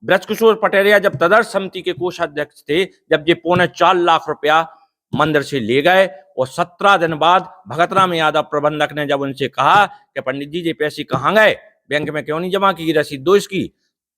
ब्रजकिशोर पटेरिया जब तदर्थ समिति के कोषाध्यक्ष थे, जब ये 4.25 लाख रुपया मंदिर से ले गए और 17 दिन बाद भगत राम यादव प्रबंधक ने जब उनसे कहा कि पंडित जी ये पैसे कहाँ गए, बैंक में क्यों नहीं जमा की, रसीद दो इसकी।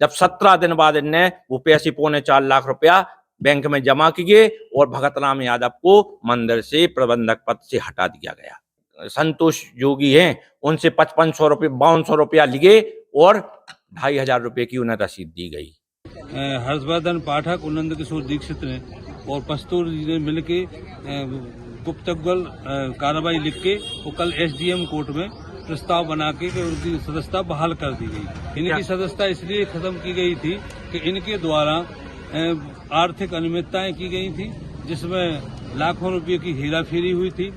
जब 17 दिन बाद इनने वो पैसे 4.25 लाख रुपया बैंक में जमा किए और भगत राम यादव को मंदिर से प्रबंधक पद से हटा दिया गया। संतोष जोगी हैं, उनसे 5500 रुपये 5200 रुपया लिए और 2500 रुपये की उन्हें रसीद दी गई। हर्षवर्धन पाठक, नंद किशोर दीक्षित ने और पस्तूर जी ने मिलके गुप्तगल कार्रवाई लिख के वो कल एसडीएम कोर्ट में प्रस्ताव बना के उनकी सदस्यता बहाल कर दी गई। इनकी सदस्यता इसलिए खत्म की गई थी कि इनके द्वारा आर्थिक अनियमितताएं की गई थी, जिसमें लाखों रुपए की हेराफेरी हुई थी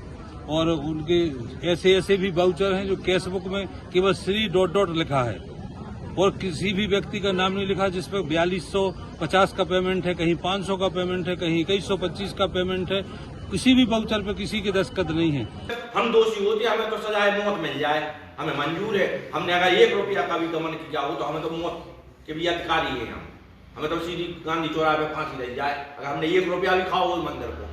और उनके ऐसे भी वाउचर हैं जो कैश बुक में केवल श्री ... लिखा है और किसी भी व्यक्ति का नाम नहीं लिखा, जिस पर 4250 का पेमेंट है, कहीं 500 का पेमेंट है, कहीं 2125 का पेमेंट है। किसी भी वाउचर पे किसी के दस्तखत नहीं है। हम दोषी होते, हमें तो सजाए मौत मिल जाए, हमें मंजूर है। हमने अगर 1 रुपया का भी गमन किया हो तो हमें तो मौत के भी अधिकारी है। हमें तो सीधी गांधी चौराहे पे फांसी लग जाए अगर हमने 1 रुपया भी खाओ उस मंदिर को।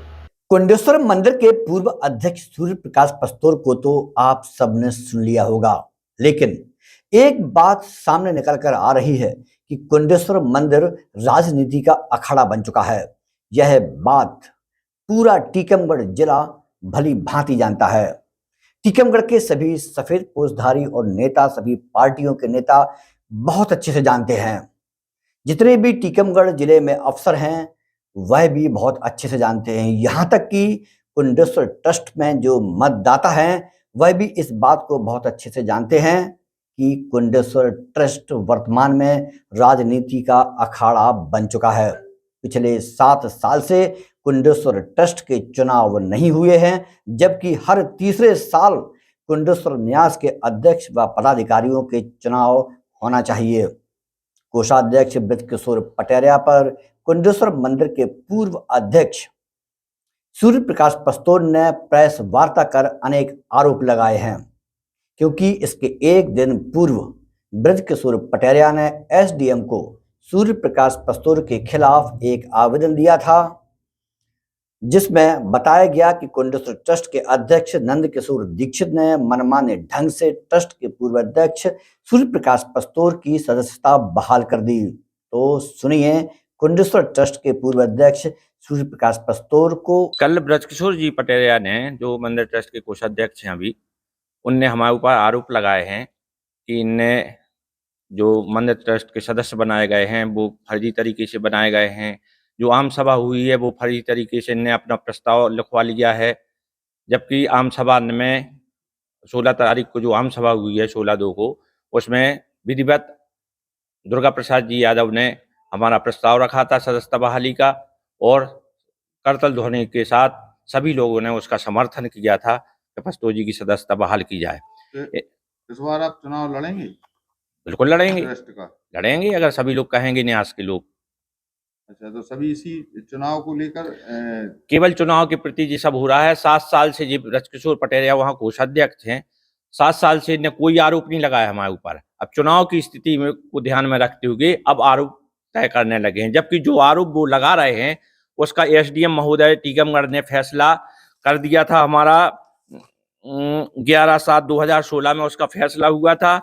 कुंडेश्वर मंदिर के पूर्व अध्यक्ष सूर्य प्रकाश पस्तोर को तो आप सबने सुन लिया होगा, लेकिन एक बात सामने निकल कर आ रही है कि कुंडेश्वर मंदिर राजनीति का अखाड़ा बन चुका है। यह बात पूरा टीकमगढ़ जिला भली भांति जानता है। टीकमगढ़ के सभी सफेद पोषधारी और नेता, सभी पार्टियों के नेता बहुत अच्छे से जानते हैं। जितने भी टीकमगढ़ जिले में अफसर हैं वह भी बहुत अच्छे से जानते हैं। यहाँ तक कि कुंडेश्वर ट्रस्ट में जो मतदाता हैं वह भी इस बात को बहुत अच्छे से जानते हैं कि कुंडेश्वर ट्रस्ट वर्तमान में राजनीति का अखाड़ा बन चुका है। पिछले 7 साल से कुंडेश्वर ट्रस्ट के चुनाव नहीं हुए हैं, जबकि हर तीसरे साल कुंडेश्वर न्यास के अध्यक्ष व पदाधिकारियों के चुनाव होना चाहिए। कोषाध्यक्ष ब्रजकिशोर पटेरिया पर कुंडेश्वर मंदिर के पूर्व अध्यक्ष सूर्य प्रकाश पस्तोर ने प्रेस वार्ता कर अनेक आरोप लगाए हैं, क्योंकि इसके एक दिन पूर्व ब्रजकिशोर पटेरिया ने एसडीएम को सूर्य प्रकाश पस्तोर के खिलाफ एक आवेदन दिया था, जिसमें बताया गया कि कुंडेश्वर ट्रस्ट के अध्यक्ष नंद किशोर दीक्षित ने मनमाने ढंग से ट्रस्ट के पूर्व अध्यक्ष सूर्य प्रकाश पस्तोर की सदस्यता बहाल कर दी। तो सुनिए कुंडेश्वर ट्रस्ट के पूर्व अध्यक्ष सूर्य प्रकाश पस्तोर को। कल ब्रजकिशोर जी पटेरिया ने, जो मंदिर ट्रस्ट के कोषाध्यक्ष हैं अभी, उनने हमारे ऊपर आरोप लगाए हैं कि इनने जो मंदिर ट्रस्ट के सदस्य बनाए गए हैं वो फर्जी तरीके से बनाए गए हैं। जो आम सभा हुई है वो फर्जी तरीके से इनने अपना प्रस्ताव लिखवा लिया है, जबकि आम सभा में 16 तारीख को जो आम सभा हुई है 16/2 को, उसमें विधिवत दुर्गा प्रसाद जी यादव ने हमारा प्रस्ताव रखा था सदस्यता बहाली का, और करतल ध्वनि के साथ सभी लोगों ने उसका समर्थन किया था कि पस्तोर जी की सदस्यता बहाल की जाए। इस बार आप चुनाव लड़ेंगे? बिल्कुल लड़ेंगे, लड़ेंगे अगर सभी लोग कहेंगे, न्यास के लोग। अच्छा, तो सभी इसी चुनाव को लेकर केवल चुनाव के प्रति ये सब हो रहा है। 7 साल से ये ब्रजकिशोर पटेरिया वहाँ कोषाध्यक्ष हैं, 7 साल से इन्हें कोई आरोप नहीं लगाया हमारे ऊपर। अब चुनाव की स्थिति में को ध्यान में रखते हुए अब आरोप तय करने लगे हैं, जबकि जो आरोप वो लगा रहे हैं उसका एसडीएम महोदय टीकमगढ़ ने फैसला कर दिया था। हमारा 11/7/2016 में उसका फैसला हुआ था।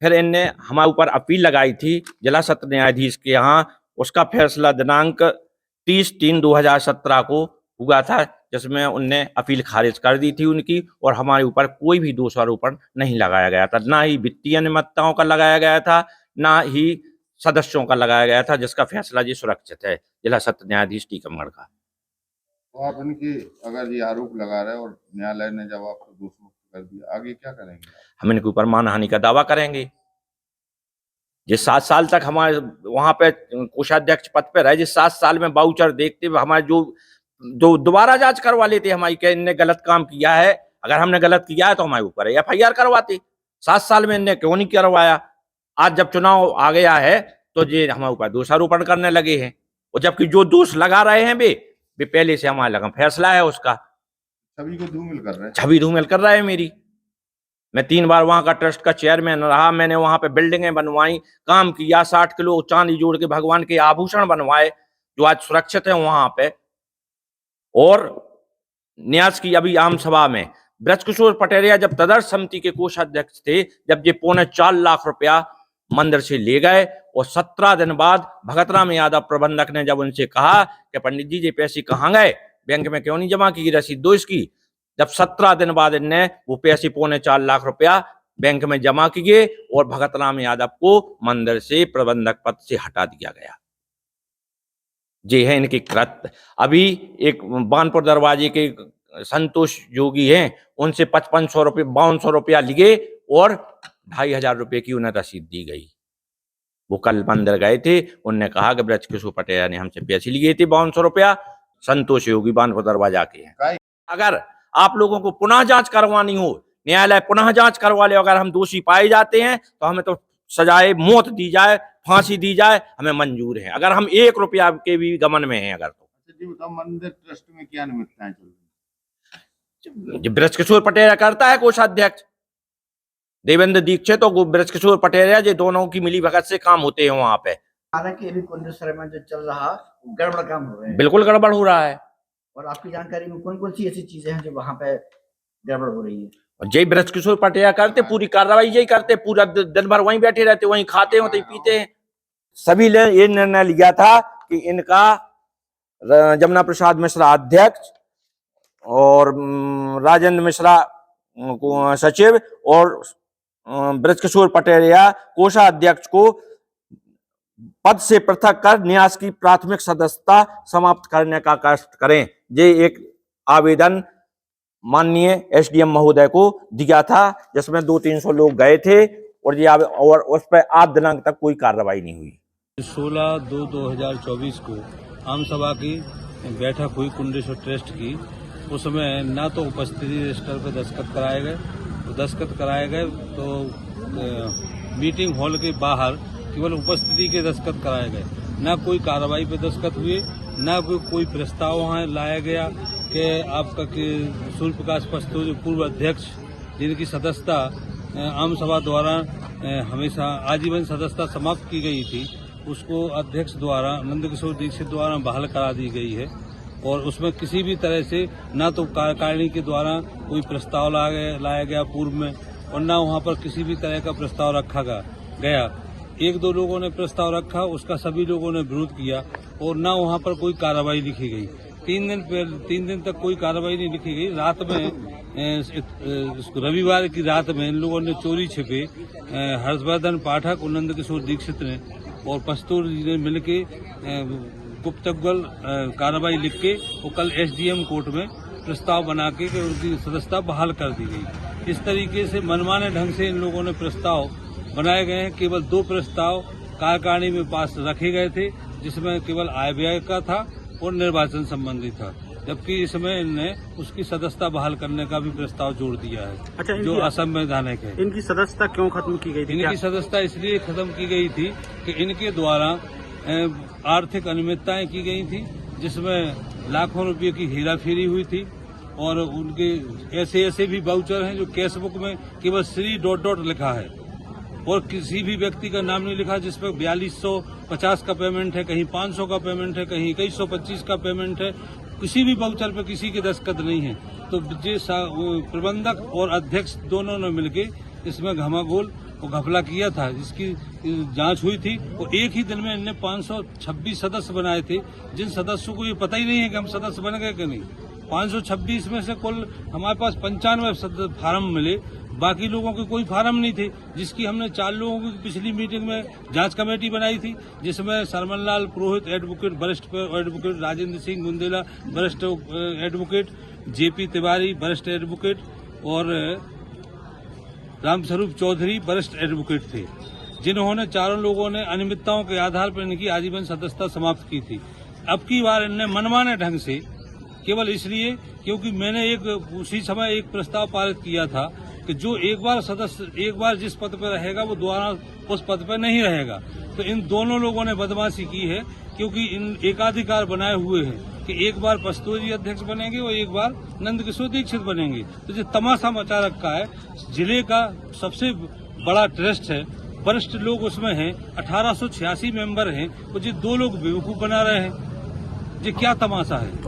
फिर इनने हमारे ऊपर अपील लगाई थी जिला सत्र न्यायाधीश के यहाँ, उसका फैसला दिनांक 30/3/2017 को हुआ था, जिसमें उनने अपील खारिज कर दी थी उनकी, और हमारे ऊपर कोई भी दोषारोपण नहीं लगाया गया था। ना ही वित्तीय अनियमितताओं का लगाया गया था, ना ही सदस्यों का लगाया गया था, जिसका फैसला जी सुरक्षित है जिला सत्र न्यायाधीश टीकमगढ़ का। तो आप इनकी अगर ये आरोप लगा रहे हैं और न्यायालय ने जब आपको दोष मुक्त कर दिया, आगे क्या करेंगे? हम इनके ऊपर मानहानि का दावा करेंगे। जिस 7 साल तक हमारे वहां पे कोषाध्यक्ष पद पे रहे, जिस 7 साल में वाउचर देखते हुए हमारे जो दोबारा जांच करवा लेते हमारी कि इनने गलत काम किया है, अगर हमने गलत किया है तो हमारे ऊपर एफआईआर करवाते। 7 साल में इनने क्यों नहीं करवाया? आज जब चुनाव आ गया है तो ये हमारे ऊपर दोषारोपण करने लगे हैं, और जबकि जो दोष लगा रहे हैं वे पहले से हमारे लगा फैसला है उसका। छवि को धूमिल कर रहे हैं, छवि धूमिल कर रहा है मेरी। मैं 3 बार वहां का ट्रस्ट का चेयरमैन रहा। मैंने वहां पे बिल्डिंगें बनवाई, काम किया, 60 किलो चांदी जोड़ के भगवान के आभूषण बनवाए जो आज सुरक्षित है वहां पे। और न्यास की अभी आम सभा में ब्रजकिशोर पटेरिया जब तदर्थ समिति के कोषाध्यक्ष थे, जब ये 4.25 लाख रुपया मंदिर से ले गए और 17 दिन बाद भगतराम यादव प्रबंधक ने जब उनसे कहा कि पंडित जी ये पैसे कहाँ गए, बैंक में क्यों नहीं जमा की, रसीद दो इसकी। जब 17 दिन बाद इनने वो पैसे 4.25 लाख रुपया बैंक में जमा किए और भगतराम यादव को मंदिर से प्रबंधक पद से हटा दिया गया। ये है इनकी कृत्य। अभी एक बानपुर दरवाजे के संतोष जोगी हैं, उनसे 5500 रुपये 5200 रुपया लिए और 2500 रुपये की उन्हें रसीद दी गई। वो कल मंदिर गए थे, उनने कहा कि ब्रजकिशोर पटेरिया ने हमसे पैसे लिए थे 5200 रुपया, संतोष योगी बानपुर दरवाजा के हैं। अगर आप लोगों को पुनः जांच करवानी हो, न्यायालय पुनः जांच करवा ले, अगर हम दोषी पाए जाते हैं तो हमें तो सजाए मौत दी जाए, फांसी दी जाए, हमें मंजूर है, अगर हम 1 रुपया के भी गमन में हैं। अगर तो मंदिर ट्रस्ट में क्या निमित्ताएं चल रही? ब्रजकिशोर पटेरिया करता है कोषाध्यक्ष, देवेंद्र दीक्षित और ब्रजकिशोर पटेरिया, ये दोनों की मिली भगत से काम होते हैं वहां पे। हालांकि अभी कुंडेश्वर में जो चल रहा गड़बड़ काम हो रहे हैं, बिल्कुल गड़बड़ हो रहा है। और आपकी जानकारी में कौन कौन सी ऐसी चीजें हैं जो वहां पे गड़बड़ हो रही है? और जय ब्रजकिशोर पटेरिया करते, पूरी कार्रवाई यही करते, पूरा दिन भर वहीं बैठे रहते, वहीं खाते होते पीते हैं। सभी ने ये निर्णय लिया था कि इनका जमुना प्रसाद मिश्रा अध्यक्ष और राजेंद्र मिश्रा सचिव और ब्रजकिशोर पटेरिया कोषाध्यक्ष को पद से पृथक कर न्यास की प्राथमिक सदस्यता समाप्त करने का कष्ट करें। ये एक आवेदन माननीय एसडीएम महोदय को दिया था, जिसमें 200-300 लोग गए थे और उस पर आज दिनांक तक कोई कार्रवाई नहीं हुई। 16/2/2024 को आम सभा की बैठक हुई कुंडेश्वर ट्रस्ट की। उसमें ना तो उपस्थिति रजिस्टर पर दस्तखत कराए गए, तो मीटिंग हॉल के बाहर केवल उपस्थिति के दस्तखत कराए गए, ना कोई कार्रवाई पे दस्तखत हुए, ना कोई प्रस्ताव वहाँ लाया गया कि आपका सूर्य प्रकाश पस्तोर जो पूर्व अध्यक्ष जिनकी सदस्यता आम सभा द्वारा हमेशा आजीवन सदस्यता समाप्त की गई थी, उसको अध्यक्ष द्वारा नंदकिशोर दीक्षित द्वारा बहाल करा दी गई है। और उसमें किसी भी तरह से ना तो कार्यकारिणी के द्वारा कोई प्रस्ताव लाया गया पूर्व में, और ना वहाँ पर किसी भी तरह का प्रस्ताव रखा गया। 1-2 लोगों ने प्रस्ताव रखा, उसका सभी लोगों ने विरोध किया और ना वहाँ पर कोई कार्रवाई लिखी गई। 3 दिन तक कोई कार्रवाई नहीं लिखी गई। रात में रविवार की रात में इन लोगों ने चोरी छिपे हर्षवर्धन पाठक और नंदकिशोर दीक्षित ने और पस्तूर जी ने मिलके गुप्तगल कार्रवाई लिख के वो कल एसडीएम कोर्ट में प्रस्ताव बना के उनकी सदस्यता बहाल कर दी गई। इस तरीके से मनमाने ढंग से इन लोगों ने प्रस्ताव बनाए गए हैं। केवल 2 प्रस्ताव कार्यकारिणी में पास रखे गए थे, जिसमें केवल आय व्यय का था और निर्वाचन संबंधी था, जबकि इसमें इनने उसकी सदस्यता बहाल करने का भी प्रस्ताव जोड़ दिया है। अच्छा, जो असंवैधानिक है। इनकी सदस्यता क्यों खत्म की गई थी? इनकी सदस्यता इसलिए खत्म की गई थी कि इनके द्वारा आर्थिक अनियमितताएं की गई थी, जिसमें लाखों रुपए की हेराफेरी हुई थी और उनके ऐसे भी वाउचर हैं जो कैशबुक में केवल श्री ... लिखा है और किसी भी व्यक्ति का नाम नहीं लिखा, जिस पर 4250 का पेमेंट है, कहीं 500 का पेमेंट है, कहीं 2125 का पेमेंट है। किसी भी वाउचर पर किसी के दस्तखत नहीं है। तो ये प्रबंधक और अध्यक्ष दोनों ने मिलकर इसमें घमाघोल और घपला किया था, जिसकी जांच हुई थी। और एक ही दिन में इनने 526 सदस्य बनाए थे, जिन सदस्यों को ये पता ही नहीं है कि हम सदस्य बन गए कि नहीं। 526 में से कुल हमारे पास 95 फार्म मिले, बाकी लोगों के कोई फार्म नहीं थे, जिसकी हमने 4 लोगों की पिछली मीटिंग में जांच कमेटी बनाई थी, जिसमें सरमन लाल पुरोहित एडवोकेट, वरिष्ठ एडवोकेट, राजेंद्र सिंह बुंदेला वरिष्ठ एडवोकेट, जेपी तिवारी वरिष्ठ एडवोकेट और रामस्वरूप चौधरी वरिष्ठ एडवोकेट थे, जिन्होंने चारों लोगों ने अनियमितताओं के आधार पर इनकी आजीवन सदस्यता समाप्त की थी। अब की बार इनने मनमाने ढंग से, केवल इसलिए क्योंकि मैंने उसी समय एक प्रस्ताव पारित किया था कि जो एक बार जिस पद पर रहेगा वो दोबारा उस पद पर नहीं रहेगा। तो इन दोनों लोगों ने बदमाशी की है, क्योंकि इन एकाधिकार बनाए हुए हैं कि एक बार पस्तूर जी अध्यक्ष बनेंगे और एक बार नंदकिशोर दीक्षित बनेंगे। तो जो तमाशा मचा रखा है, जिले का सबसे बड़ा ट्रस्ट है, वरिष्ठ लोग उसमें हैं, 1886 मेंबर हैं, और जो 2 लोग बेवकूफ बना रहे हैं, ये क्या तमाशा है।